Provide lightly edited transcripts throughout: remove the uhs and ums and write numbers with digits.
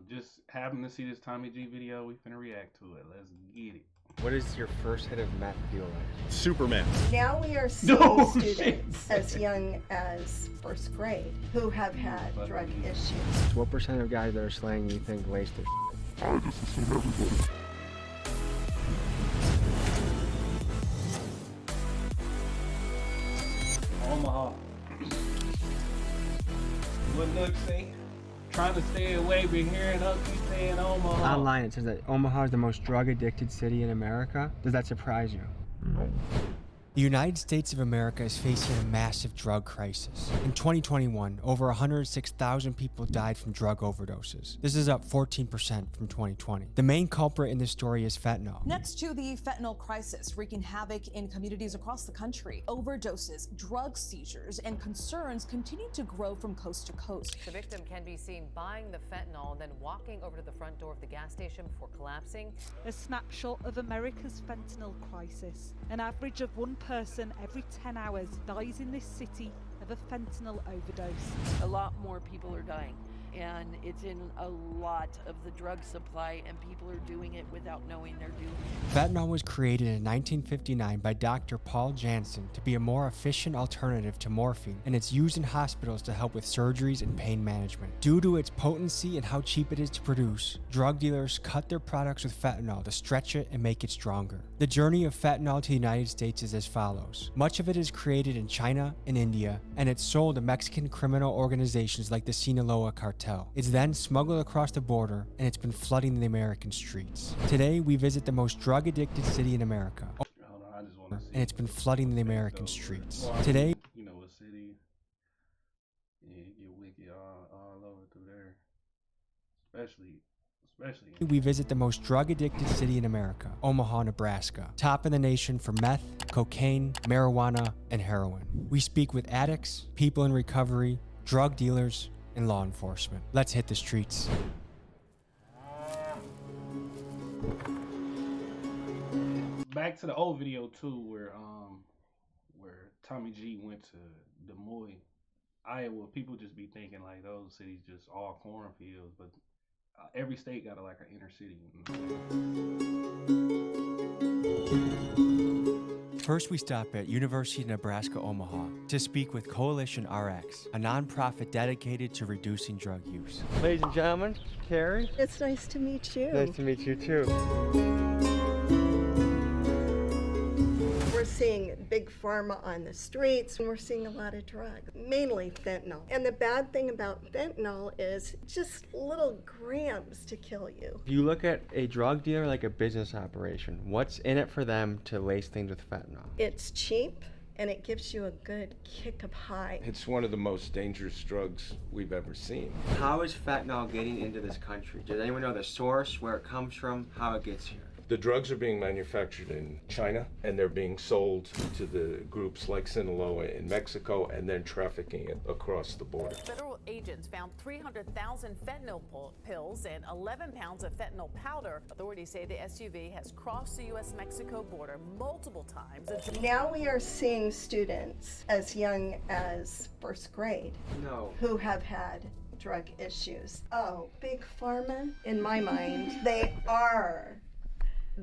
Just happened to see this Tommy G video. We finna react to it. Let's get it. What does your first hit of meth feel like? Superman. Now we are seeing Oh, students shit. as young as first grade who have had drug issues. What percent of guys that are slaying you think waste their Omaha. What Nook say? Trying to stay away, but hearing us keep saying Omaha. Online it says that Omaha is the most drug addicted city in America. Does that surprise you? The United States of America is facing a massive drug crisis. In 2021, over 106,000 people died from drug overdoses. This is up 14% from 2020. The main culprit in this story is fentanyl. Next to the fentanyl crisis wreaking havoc in communities across the country, overdoses, drug seizures, and concerns continue to grow from coast to coast. The victim can be seen buying the fentanyl and then walking over to the front door of the gas station before collapsing. A snapshot of America's fentanyl crisis. An average of one person every 10 hours dies in this city of a fentanyl overdose. A lot more people are dying, and it's in a lot of the drug supply, and people are doing it without knowing they're doing it. Fentanyl was created in 1959 by Dr. Paul Janssen to be a more efficient alternative to morphine, and it's used in hospitals to help with surgeries and pain management. Due to its potency and how cheap it is to produce, drug dealers cut their products with fentanyl to stretch it and make it stronger. The journey of fentanyl to the United States is as follows. Much of it is created in China and India, and it's sold to Mexican criminal organizations like the Sinaloa cartel. It's then smuggled across the border, and it's been flooding the American streets. Today, we visit the most drug-addicted city in America, Hold on, I just want to see. and it's been flooding the American streets. Well, Today, you know, a city, yeah, you get wicked all over through there. Especially. we visit the most drug-addicted city in America, Omaha, Nebraska. Top in the nation for meth, cocaine, marijuana, and heroin. We speak with addicts, people in recovery, drug dealers, and law enforcement. Let's hit the streets. Back to the old video too, where Tommy G went to Des Moines, Iowa. People just be thinking like those cities just all cornfields, but every state got like an inner city. First, we stop at University of Nebraska, Omaha to speak with Coalition RX, a nonprofit dedicated to reducing drug use. Ladies and gentlemen, Carrie. It's nice to meet you. Nice to meet you too. We're seeing big pharma on the streets, and we're seeing a lot of drugs, mainly fentanyl. And the bad thing about fentanyl is just little grams to kill you. If you look at a drug dealer like a business operation, what's in it for them to lace things with fentanyl? It's cheap, and it gives you a good kick of high. It's one of the most dangerous drugs we've ever seen. How is fentanyl getting into this country? Does anyone know the source, where it comes from, how it gets here? The drugs are being manufactured in China, and they're being sold to the groups like Sinaloa in Mexico, and then trafficking it across the border. Federal agents found 300,000 fentanyl pills and 11 pounds of fentanyl powder. Authorities say the SUV has crossed the U.S.-Mexico border multiple times. Now we are seeing students as young as first grade No. who have had drug issues. Oh, big pharma, in my mind, they are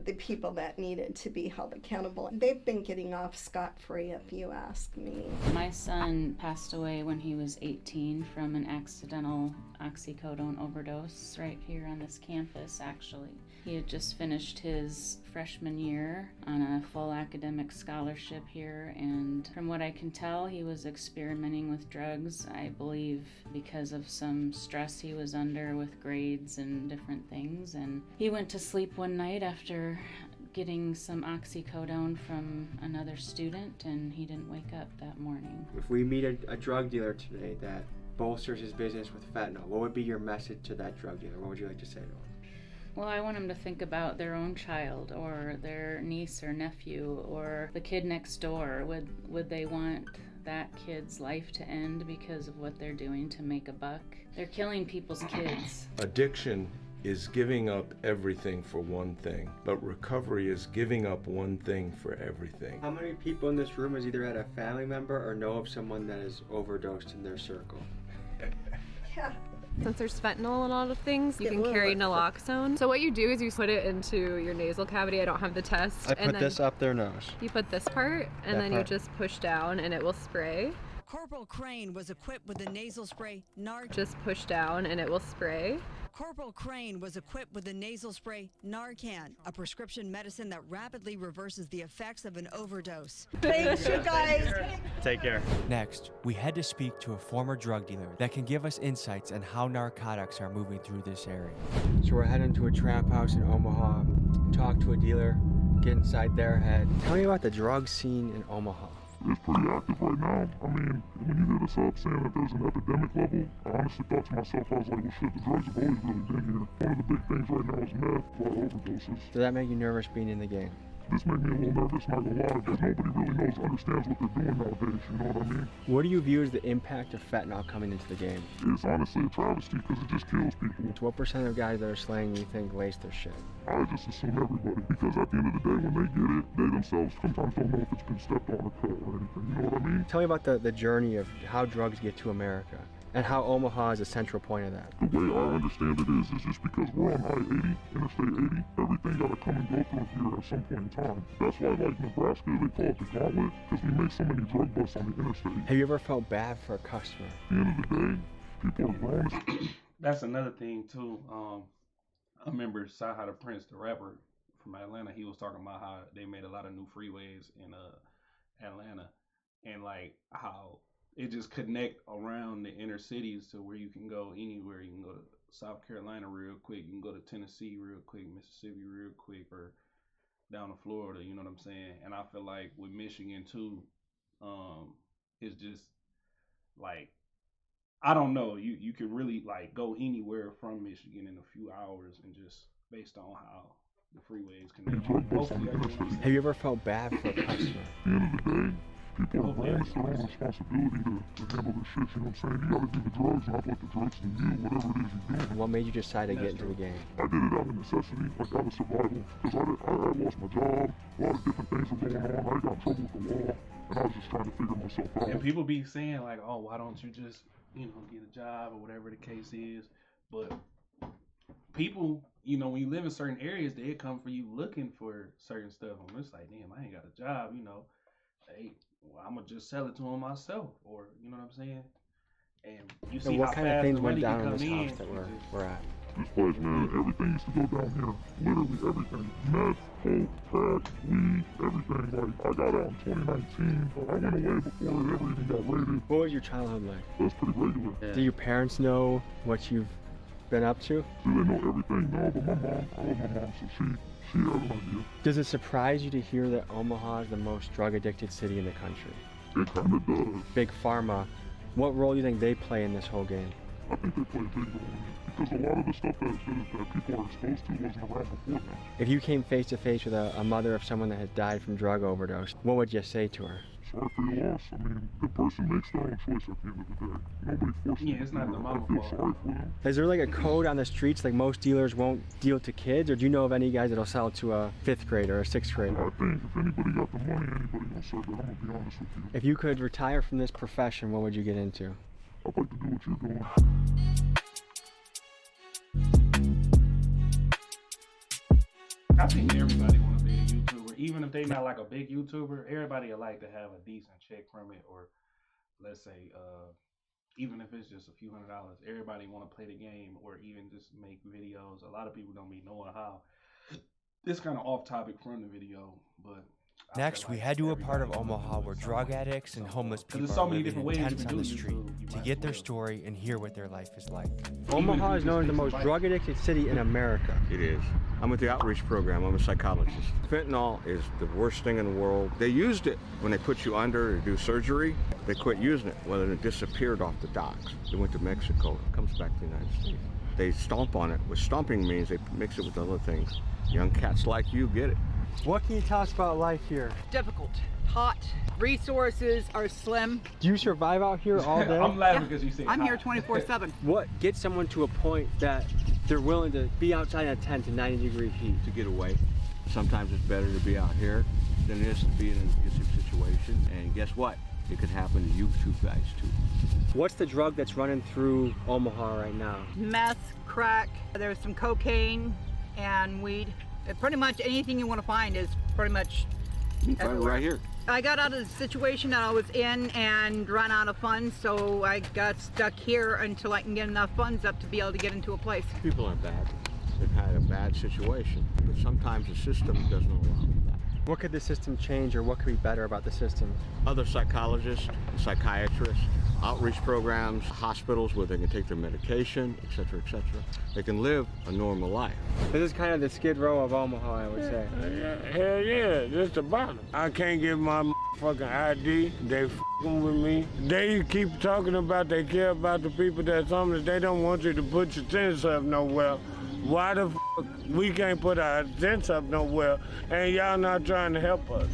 the people that needed to be held accountable. They've been getting off scot-free, if you ask me. My son passed away when he was 18 from an accidental oxycodone overdose right here on this campus, actually. He had just finished his freshman year on a full academic scholarship here, and from what I can tell, he was experimenting with drugs, I believe because of some stress he was under with grades and different things. And he went to sleep one night after getting some oxycodone from another student, and he didn't wake up that morning. If we meet a drug dealer today that bolsters his business with fentanyl, what would be your message to that drug dealer? What would you like to say to him? Well, I want them to think about their own child or their niece or nephew or the kid next door. Would they want that kid's life to end because of what they're doing to make a buck? They're killing people's kids. Addiction is giving up everything for one thing, but recovery is giving up one thing for everything. How many people in this room has either had a family member or know of someone that is overdosed in their circle? Yeah, Since there's fentanyl in a lot of things, you can carry naloxone. So what you do is you put it into your nasal cavity. I don't have the test. I put this up their nose. You put this part, and then you just push down, and it will spray. Corporal Crane was equipped with the nasal spray Narcan. Just push down, and it will spray. Corporal Crane was equipped with the nasal spray Narcan, a prescription medicine that rapidly reverses the effects of an overdose. Thanks, you guys. Take care. Next, we head to speak to a former drug dealer that can give us insights on how narcotics are moving through this area. So we're heading to a trap house in Omaha, talk to a dealer, get inside their head. Tell me about the drug scene in Omaha. It's pretty active right now. I mean, when you hit us up saying that there's an epidemic level, I honestly thought to myself, I was like, well shit, the drugs have always really been here. One of the big things right now is meth, a lot of overdoses. Does that make you nervous being in the game? This made me a little nervous, not gonna lie, because nobody really understands what they're doing nowadays, you know what I mean? What do you view as the impact of fentanyl coming into the game? It's honestly a travesty because it just kills people. So what percent of guys that are slaying you think lace their shit? I just assume everybody, because at the end of the day, when they get it, they themselves sometimes don't know if it's been stepped on or cut or anything, you know what I mean? Tell me about the journey of how drugs get to America and how Omaha is a central point of that. The way I understand it is just because we're on I-80, Interstate 80, everything gotta come and go through here at some point in time. That's why, like Nebraska, they call it the gauntlet, because we make so many drug busts on the interstate. Have you ever felt bad for a customer? At the end of the day, people are grown. That's another thing too. I remember Saha the Prince, the rapper from Atlanta. He was talking about how they made a lot of new freeways in Atlanta, and like how it just connect around the inner cities to where you can go anywhere. You can go to South Carolina real quick. You can go to Tennessee real quick, Mississippi real quick, or down to Florida. You know what I'm saying? And I feel like with Michigan too, it's just like, I don't know. You can really like go anywhere from Michigan in a few hours, and just based on how the freeways connect. Have you ever felt bad for a customer? At the end of the day, people are grown. It's their own responsibility to handle their shit, you know what I'm saying? You gotta do the drugs, not let the drugs do you, whatever it is you're doing. What made you decide to get into the game? I did it out of necessity, like out of survival, because I lost my job, a lot of different things were going on, I got in trouble with the law, and I was just trying to figure myself out. And people be saying like, oh, why don't you just, get a job or whatever the case is, but people, when you live in certain areas, they come for you looking for certain stuff, and it's like, damn, I ain't got a job, hey, well, I'm gonna just sell it to them myself, or you know what I'm saying? And you see what how kind of fast things the went money down can in this come house in. that we're at? This place, man, everything used to go down here. Literally everything. Meth, coke, crack, weed, everything. Like, I got out in 2019. I went away before it ever even got raided. What was your childhood like? That's pretty regular. Yeah. Do your parents know what you've been up to? Do they know everything? No, but my mom, I love my mom, so she has an idea. Does it surprise you to hear that Omaha is the most drug-addicted city in the country? It kind of does. Big Pharma, what role do you think they play in this whole game? I think they play a big role in it, because a lot of the stuff that people are exposed to wasn't around before them. If you came face to face with a mother of someone that had died from drug overdose, what would you say to her? Sorry for your loss. I mean, the person makes their own choice at the end of the day. Nobody forces them. It's not the mama fault. fault. Sorry for them. Is there like a code on the streets, like most dealers won't deal to kids, or do you know of any guys that'll sell to a 5th grader or a 6th grader? I think if anybody got the money, anybody will serve it. I'm gonna be honest with you. If you could retire from this profession, what would you get into? I'd like to do what you're doing. I think everybody want to be a YouTuber, even if they not like a big YouTuber. Everybody would like to have a decent check from it, or let's say, even if it's just a few $100s. Everybody want to play the game, or even just make videos. A lot of people don't be knowing how. This kind of off topic from the video, but. Next, we head to a part of Omaha where drug addicts and homeless people so are many living different in ways tents you on can the do street YouTube. to get their story and hear what their life is like. Omaha is known as the most drug-addicted city in America. It is. I'm with the outreach program. I'm a psychologist. Fentanyl is the worst thing in the world. They used it when they put you under to do surgery. They quit using it when it disappeared off the docks. They went to Mexico. It comes back to the United States. They stomp on it. What stomping means, they mix it with other things. Young cats like you get it. What can you tell us about life here? Difficult, hot, resources are slim. Do you survive out here all day? I'm laughing because you say I'm hot. here 24/7. What gets someone to a point that they're willing to be outside in a tent in 90-degree heat? To get away. Sometimes it's better to be out here than it is to be in an abusive situation. And guess what? it could happen to you two guys too. What's the drug that's running through Omaha right now? Meth, crack, there's some cocaine and weed. Pretty much anything you want to find is pretty much everywhere. Right here. I got out of the situation that I was in and ran out of funds, so I got stuck here until I can get enough funds up to be able to get into a place. People are bad. They've had a bad situation, but sometimes the system doesn't allow that. What could the system change, or what could be better about the system? Other psychologists, psychiatrists, outreach programs, hospitals where they can take their medication, etc., etc. They can live a normal life. This is kind of the Skid Row of Omaha, I would say. Hell yeah, this the bottom. I can't get my fucking ID. They fucking with me. They keep talking about they care about the people that's homeless. They don't want you to put your tents up nowhere. Why the fuck we can't put our tents up nowhere and y'all not trying to help us?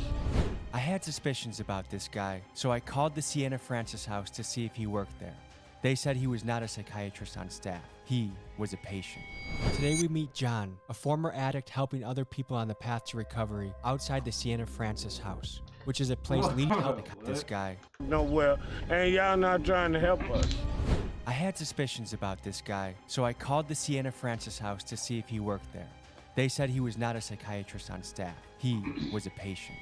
I had suspicions about this guy, so I called the Sienna Francis house to see if he worked there. They said he was not a psychiatrist on staff. He was a patient. Today we meet John, a former addict helping other people on the path to recovery outside the Sienna Francis house, which is a place leading out to this guy. Nowhere, and y'all not trying to help us. I had suspicions about this guy, so I called the Sienna Francis house to see if he worked there. They said he was not a psychiatrist on staff. He was a patient.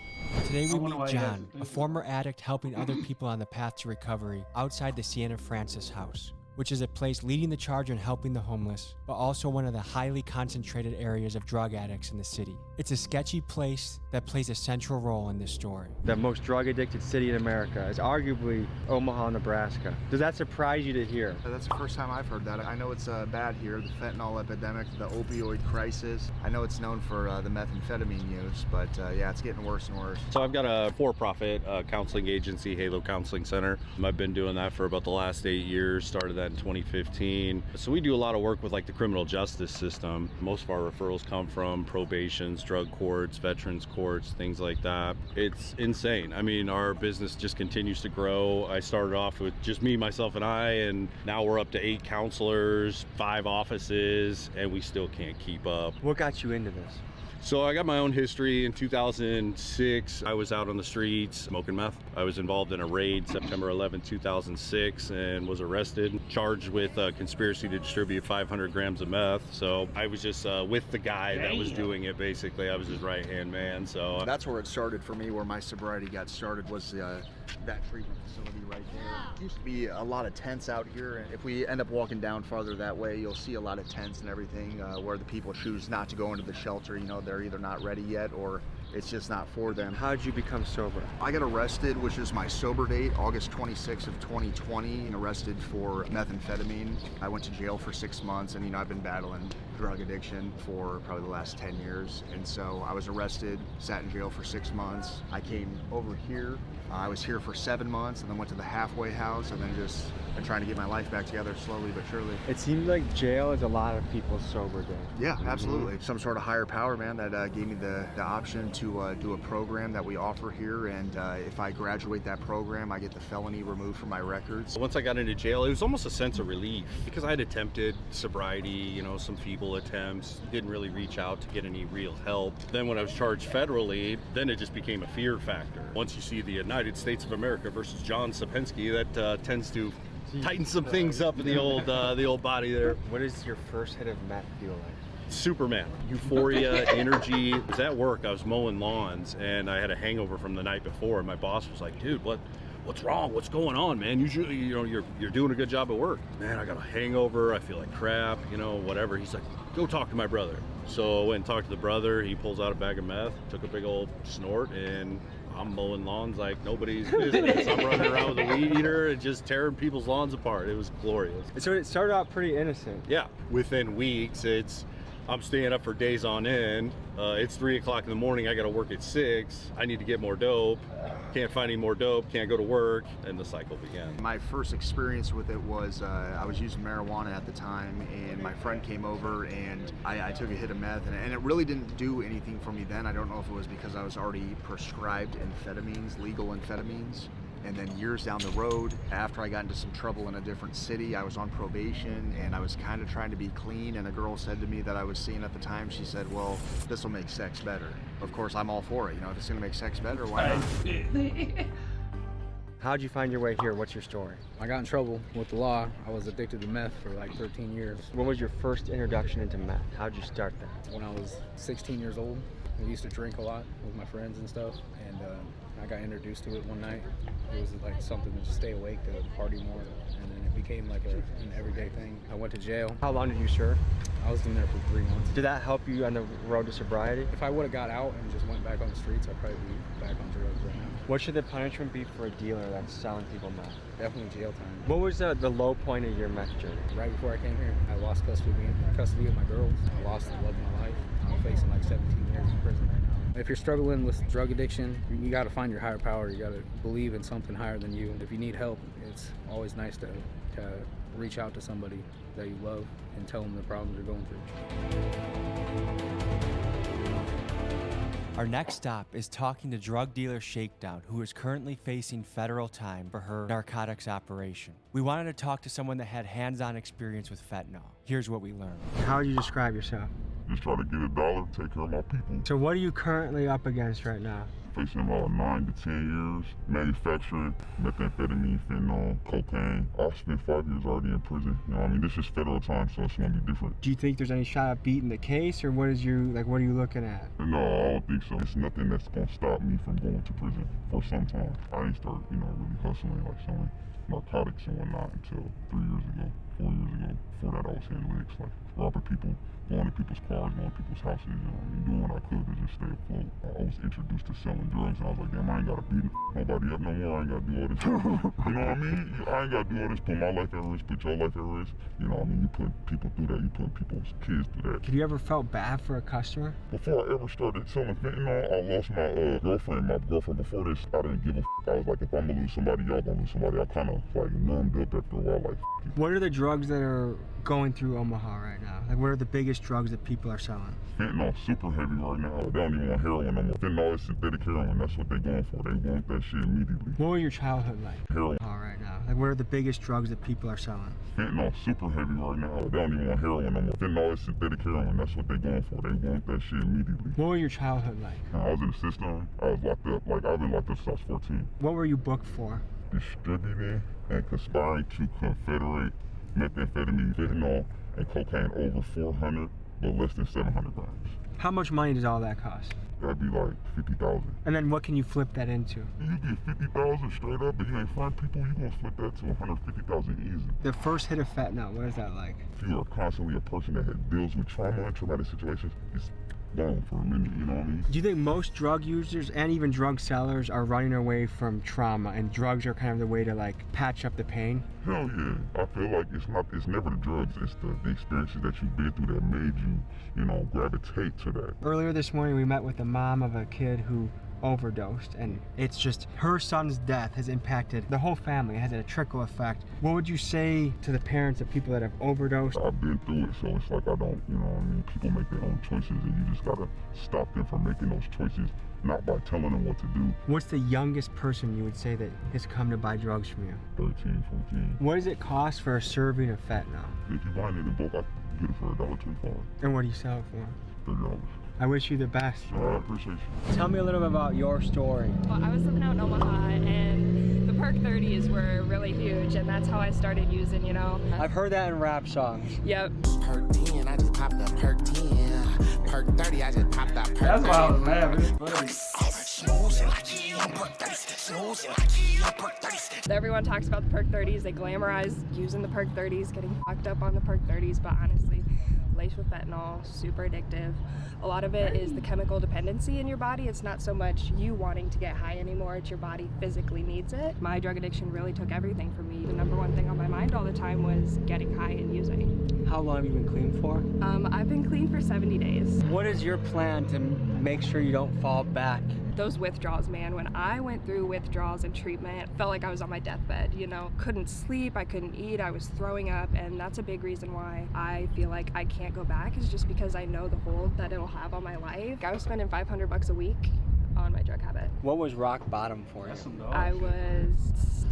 Today we meet John, a former addict helping other people on the path to recovery outside the Sienna Francis house, which is a place leading the charge in helping the homeless, but also one of the highly concentrated areas of drug addicts in the city. It's a sketchy place that plays a central role in this story. The most drug-addicted city in America is arguably Omaha, Nebraska. Does that surprise you to hear? That's the first time I've heard that. I know it's bad here, the fentanyl epidemic, the opioid crisis. I know it's known for the methamphetamine use, but yeah, it's getting worse and worse. So I've got a for-profit counseling agency, Halo Counseling Center. I've been doing that for about the last 8 years, started that in 2015. So we do a lot of work with like the criminal justice system. Most of our referrals come from probations, drug courts, veterans courts, things like that. It's insane. I mean, our business just continues to grow. I started off with just me, myself, and I, and now we're up to 8 counselors, 5 offices, and we still can't keep up. What got you into this? So I got my own history. In 2006, I was out on the streets smoking meth. I was involved in a raid September 11, 2006, and was arrested, charged with conspiracy to distribute 500 grams of meth. So I was just with the guy that was doing it, basically. I was his right-hand man. So that's where it started for me, where my sobriety got started, was that treatment facility right there. Used to be a lot of tents out here, and if we end up walking down farther that way, you'll see a lot of tents and everything where the people choose not to go into the shelter. You know, they're either not ready yet or it's just not for them. How did you become sober? I got arrested, which is my sober date, August 26th of 2020, and arrested for methamphetamine. I went to jail for 6 months, and you know, I've been battling drug addiction for probably the last 10 years. And so I was arrested, sat in jail for 6 months. I came over here. I was here for 7 months, and then went to the halfway house, and then just been trying to get my life back together slowly but surely. It seems like jail is a lot of people's sober day. Yeah, absolutely. Some sort of higher power, man, that gave me the option to do a program that we offer here, and if I graduate that program, I get the felony removed from my records. Once I got into jail, it was almost a sense of relief because I had attempted sobriety, you know, some feeble attempts, didn't really reach out to get any real help. Then when I was charged federally, then it just became a fear factor. Once you see the United States of America versus John Sapensky, that tends to tighten some things up in the old body there. What does your first hit of meth feel like? Superman, euphoria, energy. I was at work, I was mowing lawns, and I had a hangover from the night before, and my boss was like, dude, what's wrong? What's going on, man? Usually, you know, you're doing a good job at work. Man, I got a hangover, I feel like crap, you know, whatever. He's like, go talk to my brother. So I went and talked to the brother. He pulls out a bag of meth, took a big old snort, and I'm mowing lawns like nobody's business. I'm running around with a weed eater and just tearing people's lawns apart. It was glorious. So it started out pretty innocent. Yeah, within weeks, I'm staying up for days on end. It's 3 o'clock in the morning. I got to work at 6. I need to get more dope. Can't find any more dope. Can't go to work. And the cycle began. My first experience with it was I was using marijuana at the time, and my friend came over, and I took a hit of meth, and it really didn't do anything for me then. I don't know if it was because I was already prescribed amphetamines, legal amphetamines. And then years down the road, after I got into some trouble in a different city, I was on probation, and I was kind of trying to be clean, and a girl said to me that I was seeing at the time, she said, well, this will make sex better. Of course, I'm all for it. You know, if it's going to make sex better, why not? How'd you find your way here? What's your story? I got in trouble with the law. I was addicted to meth for like 13 years. What was your first introduction into meth? How'd you start that? When I was 16 years old, we used to drink a lot with my friends and stuff, and I got introduced to it one night. It was like something to stay awake, to party more, and then it became like an everyday thing. I went to jail. How long did you serve? I was in there for 3 months. Did that help you on the road to sobriety? If I would have got out and just went back on the streets, I'd probably be back on drugs right now. What should the punishment be for a dealer that's selling people meth? Definitely jail time. What was the low point of your meth journey? Right before I came here, I lost custody of my girls. I lost the love of my life. I'm facing like 17 years in prison right now. If you're struggling with drug addiction, you got to find your higher power. You got to believe in something higher than you. If you need help, it's always nice to reach out to somebody that you love and tell them the problems you're going through. Our next stop is talking to drug dealer Shakedown, who is currently facing federal time for her narcotics operation. We wanted to talk to someone that had hands-on experience with fentanyl. Here's what we learned. How would you describe yourself? Just trying to get $1, take care of my people. So what are you currently up against right now? Facing about 9 to 10 years, manufacturing methamphetamine, fentanyl, cocaine. I've spent 5 years already in prison. You know what I mean? This is federal time, so it's gonna be different. Do you think there's any shot at beating the case, or what are you looking at? No, I don't think so. It's nothing that's gonna stop me from going to prison for some time. I ain't start, really hustling, like selling narcotics and whatnot until 4 years ago. Before that, I was hitting licks, like robbing people, going to people's cars, going to people's houses, doing what I could to just stay afloat. I was introduced to selling drugs, and I was like, damn, I ain't gotta beat nobody up no more. I ain't gotta do all this. You know what I mean? I ain't gotta do all this, put my life at risk, put your life at risk. You know what I mean? You put people through that, you put people's kids through that. Have you ever felt bad for a customer? Before I ever started selling fentanyl, I lost my girlfriend. My girlfriend before this, I didn't give a I was like, if I'm gonna lose somebody, y'all gonna lose somebody. I kind of like numbed up after a while, like. What are the drugs that are going through Omaha right now? Like, what are the biggest drugs that people are selling? Fentanyl's super heavy right now. They don't even want heroin no more. Fentanyl is synthetic heroin. That's what they're going for. They want that shit immediately. What was your childhood like? Heroin. Right now. Like, what are the biggest drugs that people are selling? Fentanyl's super heavy right now. They don't even want heroin no more. Fentanyl is synthetic heroin. That's what they're going for. They want that shit immediately. What was your childhood like? I was in the system. I was locked up. Like, I've been locked up since I was 14. What were you booked for? Distributing and conspiring to confederate methamphetamine, fentanyl, and cocaine over 400, but less than 700 grams. How much money does all that cost? That'd be like 50,000. And then what can you flip that into? You get 50,000 straight up, but you ain't find people, you gonna flip that to 150,000 easy. The first hit of fentanyl, what is that like? If you are constantly a person that deals with trauma and traumatic situations, it's gone for a minute, you know what I mean? Do you think most drug users and even drug sellers are running away from trauma, and drugs are kind of the way to like patch up the pain? Hell yeah. I feel like it's never the drugs, it's the experiences that you've been through that made you, gravitate to that. Earlier this morning we met with the mom of a kid who overdosed, and it's just her son's death has impacted the whole family. It has a trickle effect. What would you say to the parents of people that have overdosed? I've been through it, so it's like I don't, people make their own choices, and you just gotta stop them from making those choices, not by telling them what to do. What's the youngest person you would say that has come to buy drugs from you? 13, 14. What does it cost for a serving of fentanyl? If you buy it in bulk, I can get it for $1.25. And what do you sell it for? $30. I wish you the best. I appreciate you. Tell me a little bit about your story. Well, I was living out in Omaha, and the Perk 30s were really huge, and that's how I started using, I've heard that in rap songs. Yep. Perk 10, I just popped the Perk 10. Perk 30, I just popped that Perk 30. That's why I was laughing. Everyone talks about the Perk 30s. They glamorize using the Perk 30s, getting fucked up on the Perk 30s, but honestly, laced with fentanyl, super addictive. A lot of it is the chemical dependency in your body. It's not so much you wanting to get high anymore, it's your body physically needs it. My drug addiction really took everything from me. The number one thing on my mind all the time was getting high and using. How long have you been clean for? I've been clean for 70 days. What is your plan to make sure you don't fall back? Those withdrawals, man, when I went through withdrawals and treatment, it felt like I was on my deathbed, Couldn't sleep, I couldn't eat, I was throwing up, and that's a big reason why I feel like I can't go back, is just because I know the hold that it'll have on my life. I was spending $500 a week on my drug habit. What was rock bottom for you? I was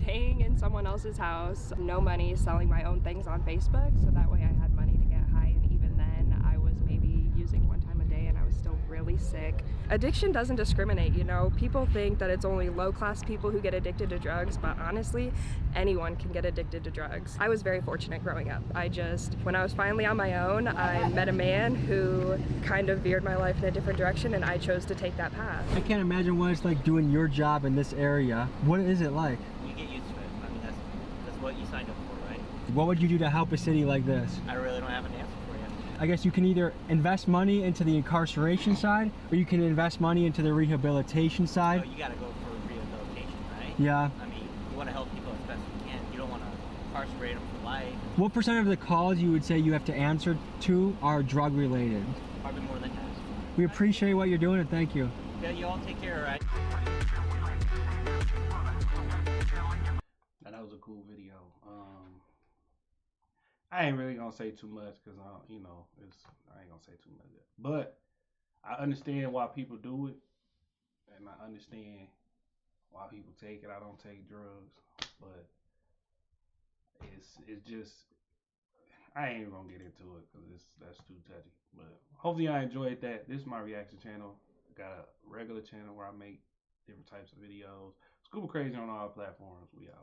staying in someone else's house, no money, selling my own things on Facebook, so that way I had money to get high, and even then I was maybe using one time a day, and I was still really sick. Addiction doesn't discriminate, you know. People think that it's only low-class people who get addicted to drugs, but honestly, anyone can get addicted to drugs. I was very fortunate growing up. When I was finally on my own, I met a man who kind of veered my life in a different direction, and I chose to take that path. I can't imagine what it's like doing your job in this area. What is it like? You get used to it. I mean, that's what you signed up for, right? What would you do to help a city like this? I really don't have an answer for you. I guess you can either invest money into the incarceration side, or you can invest money into the rehabilitation side. So you gotta go for rehabilitation, right? Yeah. I mean, you want to help people as best you can. You don't want to incarcerate them for life. What percent of the calls you would say you have to answer to are drug related? Probably more than half. We appreciate what you're doing and thank you. Yeah, you all take care, all right? That was a cool video. I ain't really gonna say too much because I ain't gonna say too much. But I understand why people do it, and I understand why people take it. I don't take drugs, but it's just I ain't even gonna get into it because that's too touchy. But hopefully I enjoyed that. This is my reaction channel. Got a regular channel where I make different types of videos. Scuba Crazy on all platforms. We out.